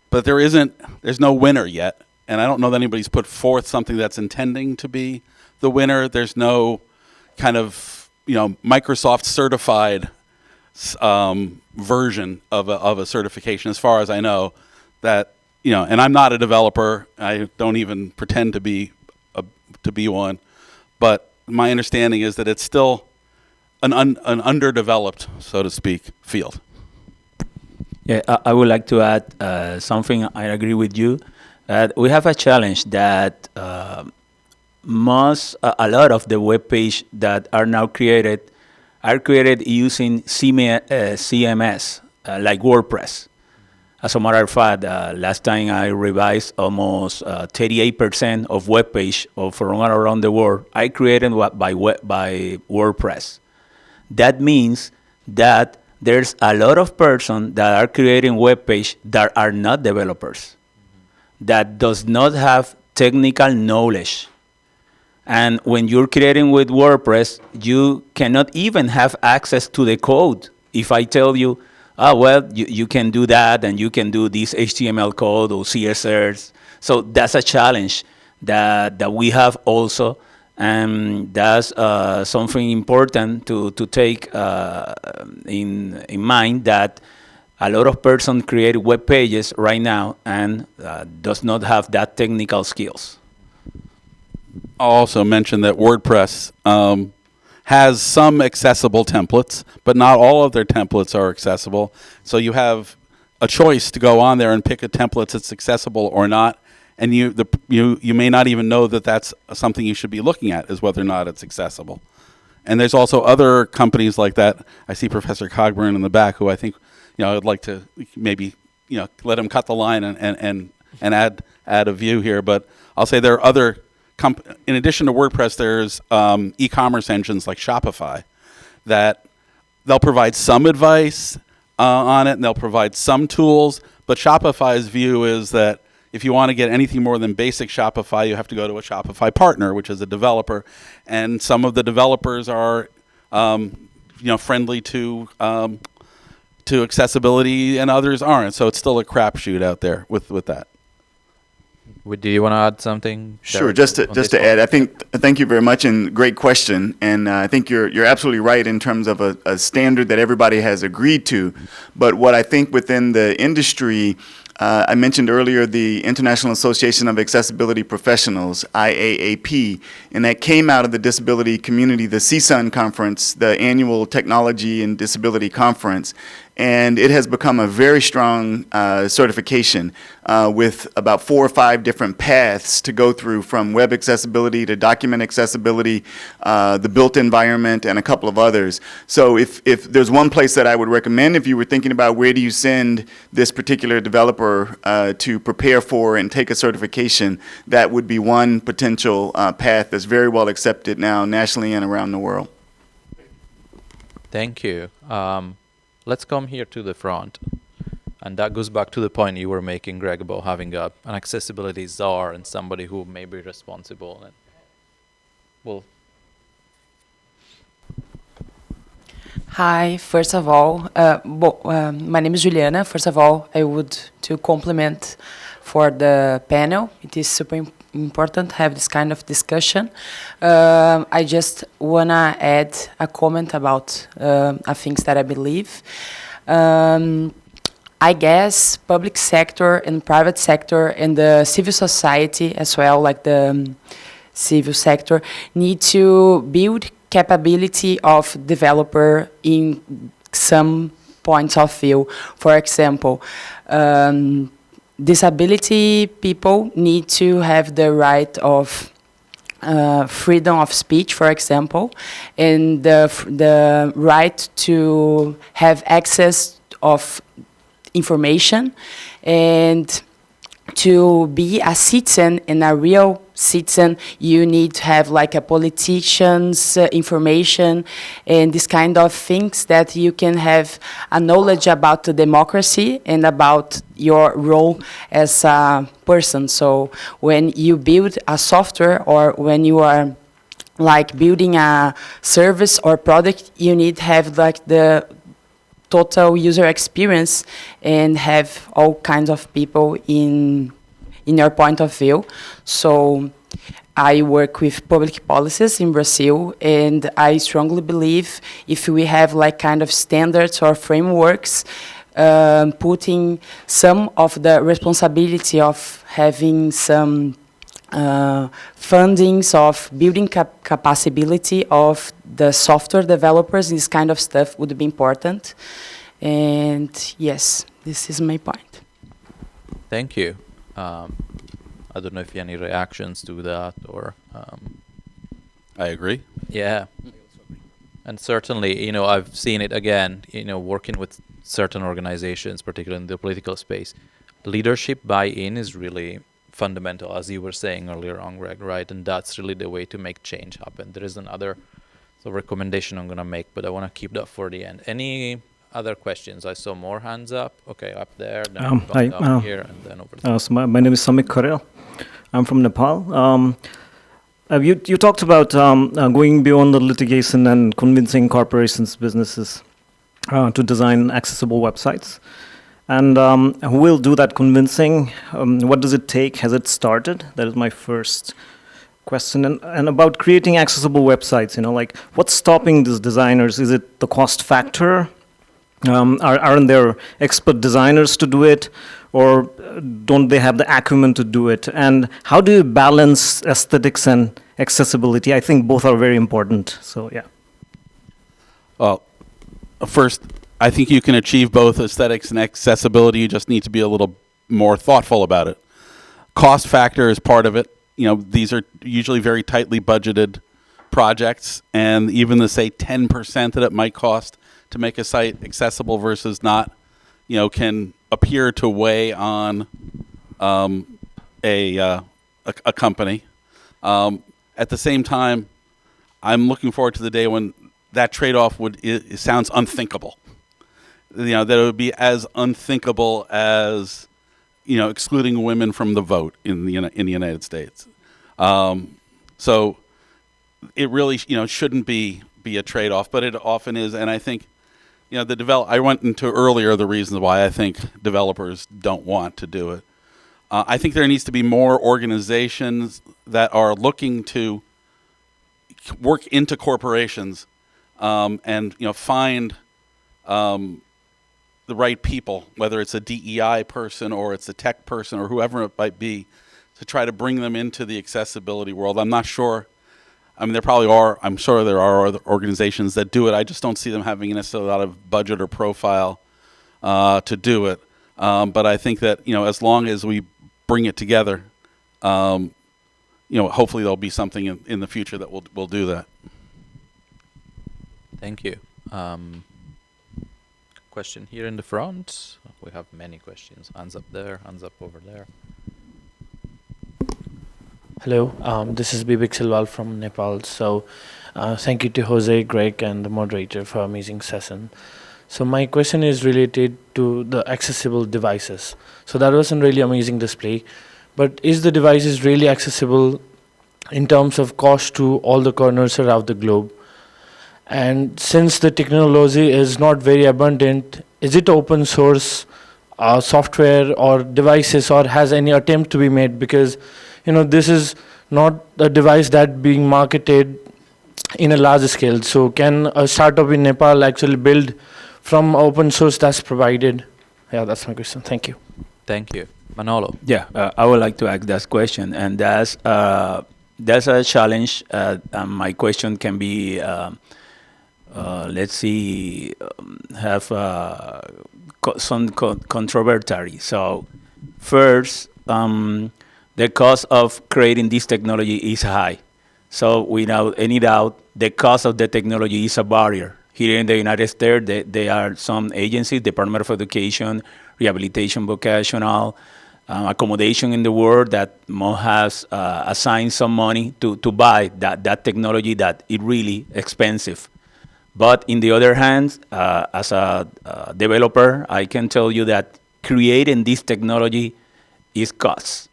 But there's no winner yet, and I don't know that anybody's put forth something that's intending to be the winner. There's no kind of Microsoft certified version of a certification, as far as I know. That and I'm not a developer. I don't even pretend to be one, but my understanding is that it's still an underdeveloped, so to speak, field. Yeah, I would like to add something. I agree with you. We have a challenge that a lot of the web pages that are now created are created using CMS, like WordPress. As a matter of fact, last time I revised almost 38% of web page from around the world, I created by WordPress. That means that there's a lot of persons that are creating web page that are not developers, that does not have technical knowledge. And when you're creating with WordPress, you cannot even have access to the code. If I tell you, well, you can do that, and you can do this HTML code or CSS. So that's a challenge that we have also, and that's something important to take in mind, that a lot of persons create web pages right now and does not have that technical skills. I'll also mention that WordPress has some accessible templates, but not all of their templates are accessible. So you have a choice to go on there and pick a template that's accessible or not, and you may not even know that that's something you should be looking at, is whether or not it's accessible. And there's also other companies like that. I see Professor Cogburn in the back, who I think, I'd like to maybe let him cut the line and add a view here. But I'll say there are other in addition to WordPress, there's e-commerce engines like Shopify that they'll provide some advice on it, and they'll provide some tools. But Shopify's view is that if you want to get anything more than basic Shopify, you have to go to a Shopify partner, which is a developer. And some of the developers are, friendly to accessibility, and others aren't. So it's still a crapshoot out there with that. Do you want to add something? Sure. Just to add, thank you very much, and great question. And I think you're absolutely right in terms of a standard that everybody has agreed to. But what I think within the industry, I mentioned earlier the International Association of Accessibility Professionals, IAAP, and that came out of the disability community, the CSUN conference, the annual Technology and Disability Conference. And it has become a very strong certification with about 4 or 5 different paths to go through, from web accessibility to document accessibility, the built environment, and a couple of others. So if there's one place that I would recommend, if you were thinking about where do you send this particular developer to prepare for and take a certification, that would be one potential path that's very well accepted now nationally and around the world. Thank you. Let's come here to the front. And that goes back to the point you were making, Greg, about having an accessibility czar and somebody who may be responsible. And Hi, first of all, my name is Juliana. First of all, I would to compliment for the panel. It is super important to have this kind of discussion. I just want to add a comment about things that I believe. I guess public sector and private sector and the civil society as well, like the civil sector, need to build capability of developer in some points of view. For example, disability people need to have the right of freedom of speech, for example, and the right to have access of information, and to be a citizen and a real citizen, you need to have like a politician's information and this kind of things, that you can have a knowledge about the democracy and about your role as a person. So when you build a software, or when you are like building a service or product, you need to have like the total user experience and have all kinds of people in your point of view. So I work with public policies in Brazil, and I strongly believe if we have like kind of standards or frameworks, putting some of the responsibility of having some fundings of building capacity of the software developers, this kind of stuff would be important. And yes, this is my point. Thank you. I don't know if you have any reactions to that, or I agree. Yeah. And certainly, I've seen it again, working with certain organizations, particularly in the political space. Leadership buy-in is really fundamental, as you were saying earlier on, Greg, right? And that's really the way to make change happen. There is another recommendation I'm going to make, but I want to keep that for the end. Any other questions? I saw more hands up. Okay, up there, then hi, down here, and then over there. So my name is Samik Karel. I'm from Nepal. You talked about going beyond the litigation and convincing corporations, businesses to design accessible websites. And who will do that convincing? What does it take? Has it started? That is my first question. And about creating accessible websites, like what's stopping these designers? Is it the cost factor? Aren't there expert designers to do it? Or don't they have the acumen to do it? And how do you balance aesthetics and accessibility? I think both are very important. So, yeah. Well, first, I think you can achieve both aesthetics and accessibility. You just need to be a little more thoughtful about it. Cost factor is part of it. These are usually very tightly budgeted projects, and even the, say, 10% that it might cost to make a site accessible versus not, can appear to weigh on a company. At the same time, I'm looking forward to the day when that trade-off it sounds unthinkable. That it would be as unthinkable as excluding women from the vote in the United States. So it really shouldn't be a trade-off, but it often is, and I think. I went into earlier the reasons why I think developers don't want to do it. I think there needs to be more organizations that are looking to work into corporations and find the right people, whether it's a DEI person or it's a tech person or whoever it might be, to try to bring them into the accessibility world. I'm not sure. There probably are. I'm sure there are other organizations that do it. I just don't see them having necessarily a lot of budget or profile to do it. But I think that as long as we bring it together, hopefully there'll be something in the future that will do that. Thank you. Question here in the front. We have many questions. Hands up there. Hands up over there. Hello, this is Bibik Silwal from Nepal. So thank you to Jose, Greg, and the moderator for amazing session. So my question is related to the accessible devices. So that was a really amazing display. But is the devices really accessible in terms of cost to all the corners around the globe? And since the technology is not very abundant, is it open source software or devices, or has any attempt to be made? Because this is not a device that being marketed in a large scale. So can a startup in Nepal actually build from open source that's provided? Yeah, that's my question. Thank you. Thank you. Manolo. Yeah, I would like to ask that question, and that's a challenge. My question can be, let's see, have some controversy. So first, the cost of creating this technology is high. So without any doubt, the cost of the technology is a barrier. Here in the United States, there are some agencies, Department of Education, Rehabilitation Vocational, Accommodation in the world that has assigned some money to buy that technology that is really expensive. But in the other hand, as a developer, I can tell you that creating this technology is cost.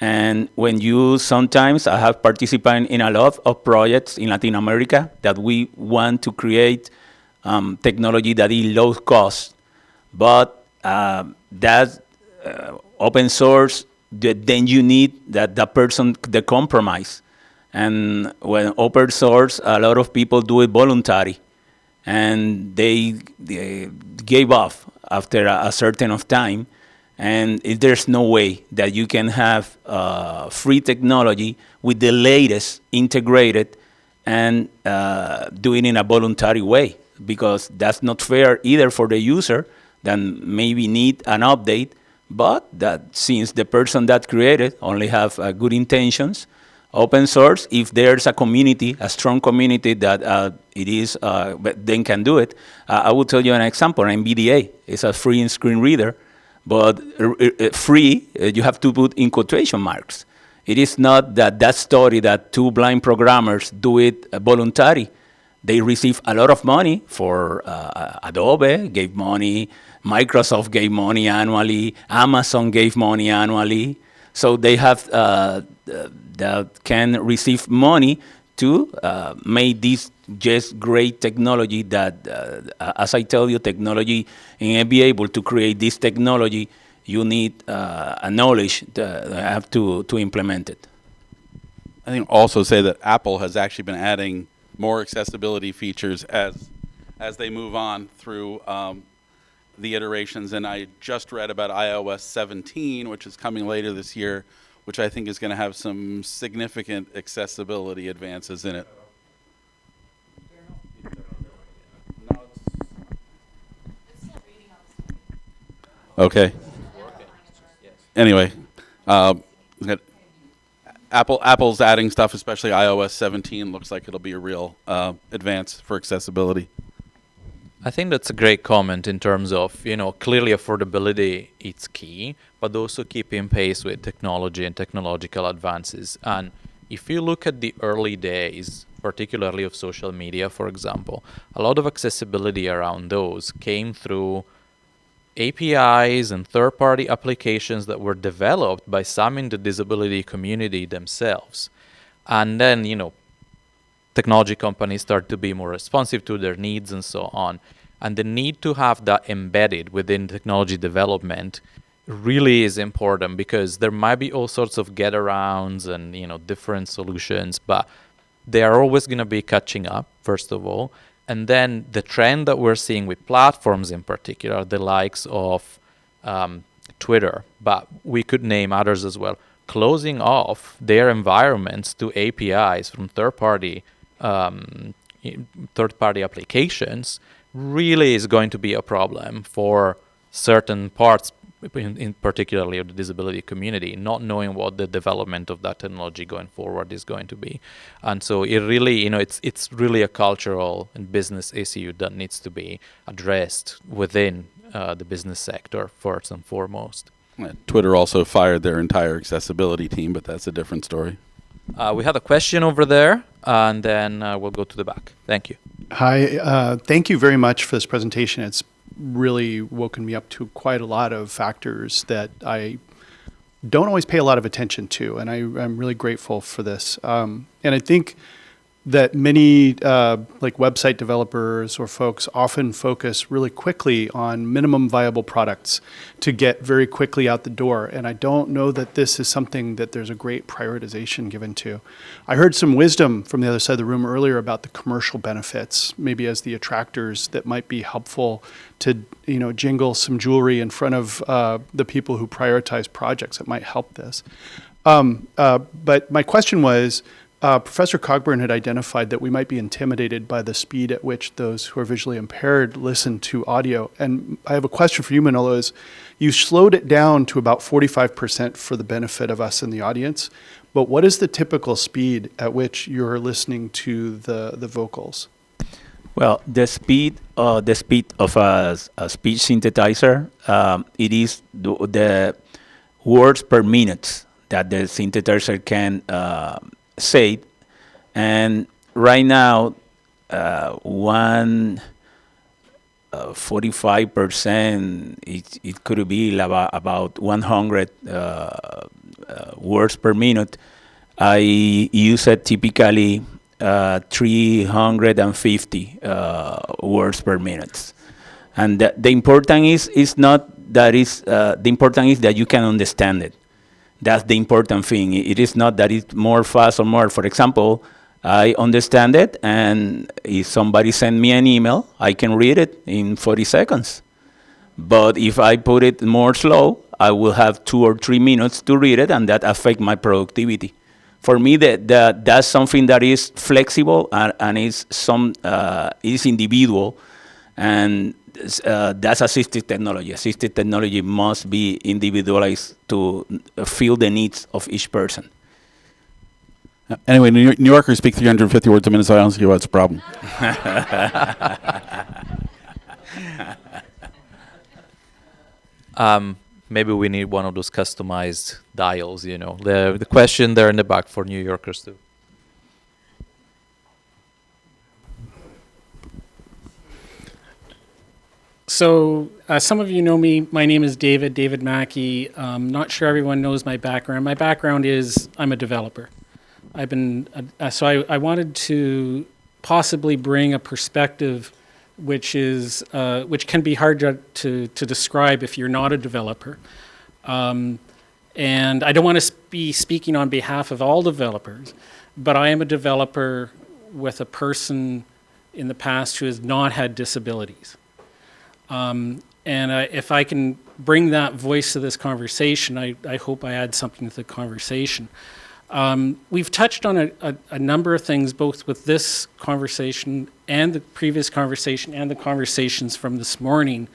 And when sometimes I have participated in a lot of projects in Latin America that we want to create technology that is low cost, but that open source, then you need the compromise. And when open source, a lot of people do it voluntary, and they gave up after a certain of time. And there's no way that you can have free technology with the latest integrated and do it in a voluntary way, because that's not fair either for the user that maybe need an update, but that since the person that created only have good intentions, open source, if there's a community, a strong community that then can do it. I will tell you an example. NVDA is a free screen reader. But free, you have to put in quotation marks. It is not that story that two blind programmers do it voluntary. They receive a lot of money for Adobe gave money, Microsoft gave money annually, Amazon gave money annually. So they have that can receive money to make this just great technology that, as I tell you, technology, and be able to create this technology, you need a knowledge that have to implement it. I think also say that Apple has actually been adding more accessibility features as they move on through the iterations. And I just read about iOS 17, which is coming later this year, which I think is going to have some significant accessibility advances in it. Okay. Anyway, Apple's adding stuff, especially iOS 17. Looks like it'll be a real advance for accessibility. I think that's a great comment in terms of, clearly affordability is key, but also keeping pace with technology and technological advances. And if you look at the early days, particularly of social media, for example, a lot of accessibility around those came through APIs and third-party applications that were developed by some in the disability community themselves. And then, technology companies start to be more responsive to their needs and so on. And the need to have that embedded within technology development really is important, because there might be all sorts of get-arounds and, different solutions, but they are always going to be catching up, first of all. And then the trend that we're seeing with platforms in particular, the likes of Twitter, but we could name others as well, closing off their environments to APIs from third-party applications, really is going to be a problem for certain parts, in particularly of the disability community, not knowing what the development of that technology going forward is going to be. And so it really, it's really a cultural and business issue that needs to be addressed within the business sector first and foremost. Twitter also fired their entire accessibility team, but that's a different story. We had a question over there, and then we'll go to the back. Thank you. Hi, thank you very much for this presentation. It's really woken me up to quite a lot of factors that I don't always pay a lot of attention to, and I'm really grateful for this. And I think that many like website developers or folks often focus really quickly on minimum viable products to get very quickly out the door. And I don't know that this is something that there's a great prioritization given to. I heard some wisdom from the other side of the room earlier about the commercial benefits, maybe as the attractors that might be helpful to jingle some jewelry in front of the people who prioritize projects that might help this. But my question was, Professor Cogburn had identified that we might be intimidated by the speed at which those who are visually impaired listen to audio. And I have a question for you, Manolo, is you slowed it down to about 45% for the benefit of us in the audience. But what is the typical speed at which you're listening to the vocals? Well, the speed of a speech synthesizer, it is the words per minute that the synthesizer can say, and right now 45% it could be about 100 words per minute. I use it typically 350 words per minute, and the important is not that is the important is that you can understand it. That's the important thing. It is not that it's more fast or more. For example, I understand it, and if somebody send me an email, I can read it in 40 seconds. But if I put it more slow, I will have 2 or 3 minutes to read it, and that affect my productivity. For me, that's something that is flexible and is individual, and that's assistive technology. Assistive technology must be individualized to fill the needs of each person. Anyway, New Yorkers speak 350 words a minute, so I don't see what's the problem. Maybe we need one of those customized dials, The question there in the back for New Yorkers too. So some of you know me. My name is David Mackey. Not sure everyone knows my background. My background is I'm a developer. I wanted to possibly bring a perspective which can be hard to describe if you're not a developer. And I don't want to be speaking on behalf of all developers, but I am a developer with a person in the past who has not had disabilities. If I can bring that voice to this conversation, I hope I add something to the conversation. We've touched on a number of things, both with this conversation and the previous conversation and the conversations from this morning,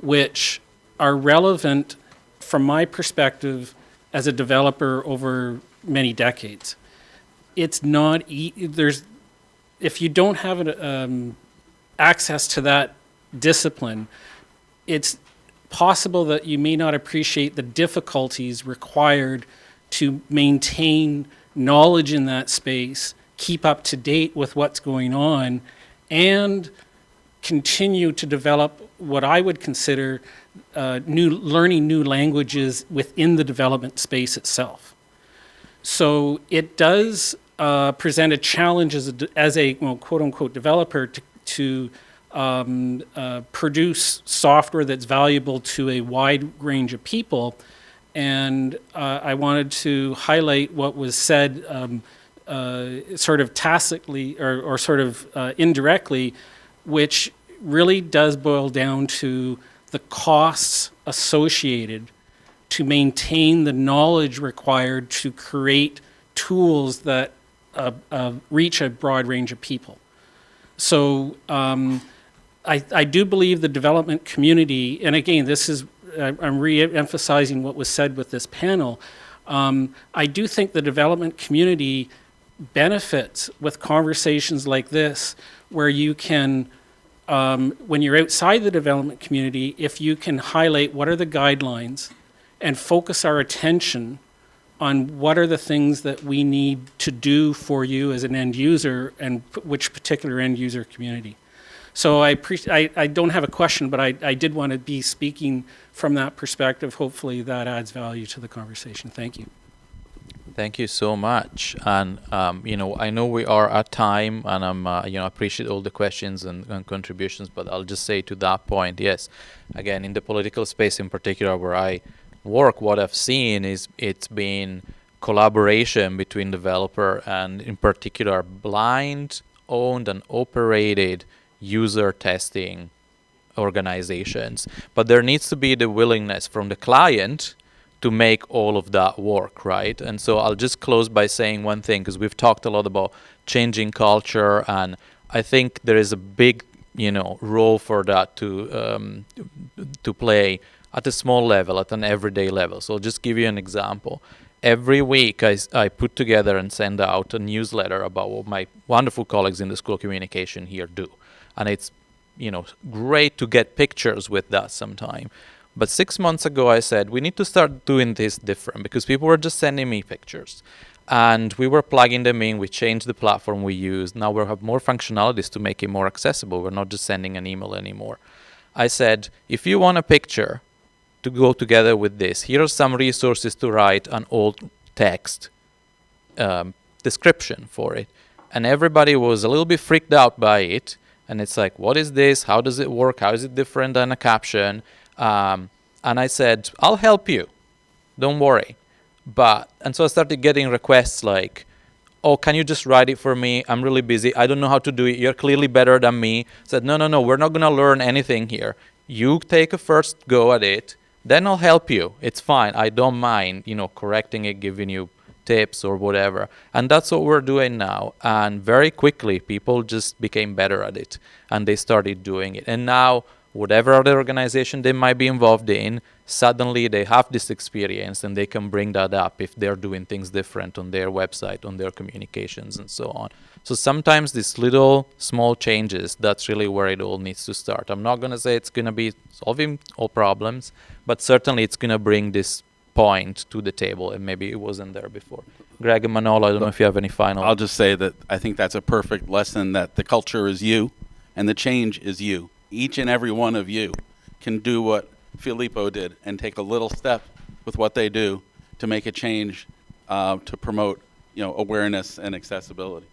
which are relevant from my perspective as a developer over many decades. It's not, if you don't have access to that discipline, it's possible that you may not appreciate the difficulties required to maintain knowledge in that space, keep up to date with what's going on, and continue to develop what I would consider learning new languages within the development space itself. So it does present a challenge as a quote unquote developer to produce software that's valuable to a wide range of people. And I wanted to highlight what was said sort of tacitly or sort of indirectly, which really does boil down to the costs associated to maintain the knowledge required to create tools that reach a broad range of people. So I do believe the development community, and again, this is, I'm re-emphasizing what was said with this panel. I do think the development community benefits with conversations like this, where you can, when you're outside the development community, if you can highlight what are the guidelines and focus our attention on what are the things that we need to do for you as an end user and which particular end user community. So I don't have a question, but I did want to be speaking from that perspective. Hopefully that adds value to the conversation. Thank you. Thank you so much. And, I know we are at time, and appreciate all the questions and contributions, but I'll just say to that point, yes, again, in the political space in particular where I work, what I've seen is it's been collaboration between developer and, in particular, blind, owned, and operated user testing organizations. But there needs to be the willingness from the client to make all of that work, right? And so I'll just close by saying one thing, because we've talked a lot about changing culture, and I think there is a big, role for that to play at a small level, at an everyday level. So I'll just give you an example. Every week I put together and send out a newsletter about what my wonderful colleagues in the School of Communication here do. And it's, great to get pictures with that sometime. But 6 months ago, I said, we need to start doing this different, because people were just sending me pictures. And we were plugging them in. We changed the platform we use. Now we have more functionalities to make it more accessible. We're not just sending an email anymore. I said, if you want a picture to go together with this, here are some resources to write an old text description for it. And everybody was a little bit freaked out by it. And it's like, what is this? How does it work? How is it different than a caption? And I said, I'll help you. Don't worry. And so I started getting requests like, oh, can you just write it for me? I'm really busy. I don't know how to do it. You're clearly better than me. I said, no, we're not going to learn anything here. You take a first go at it. Then I'll help you. It's fine. I don't mind, correcting it, giving you tips or whatever. And that's what we're doing now. And very quickly, people just became better at it. And they started doing it. And now, whatever other organization they might be involved in, suddenly they have this experience and they can bring that up if they're doing things different on their website, on their communications, and so on. So sometimes these little small changes, that's really where it all needs to start. I'm not going to say it's going to be solving all problems, but certainly it's going to bring this point to the table, and maybe it wasn't there before. Greg and Manolo, I don't know if you have any final. I'll just say that I think that's a perfect lesson, that the culture is you and the change is you. Each and every one of you can do what Filippo did and take a little step with what they do to make a change to promote awareness and accessibility.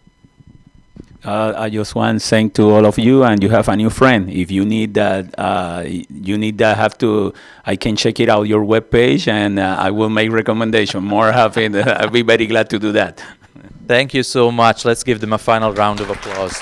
I just want to thank to all of you, and you have a new friend. If you need that, I can check it out your webpage, and I will make recommendation. More happy, I'll be very glad to do that. Thank you so much. Let's give them a final round of applause.